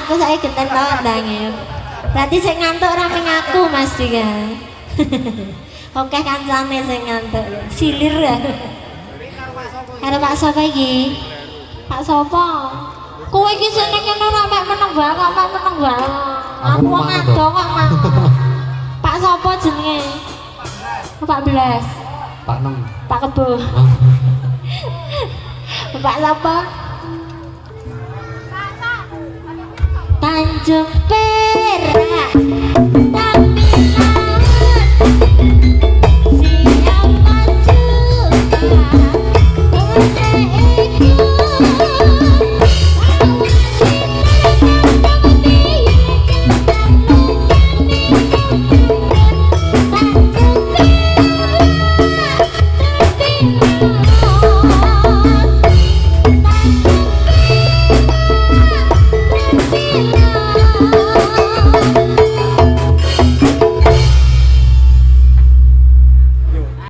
aku saya genten tau ndange. Berarti sing ngantuk ora ming aku Mas Dika. Oke kancane sing ngantuk. Silir ya. Karo Pak sapa iki? Pak sapa? Kowe iki seneng ngono ora mek meneng banget, mek meneng banget. Aku wong ado kok, Mas. Pak sapa jenenge? Pak Blas. Pak Nem. Pak Kebo. Pak sapa? Tanjung Perak.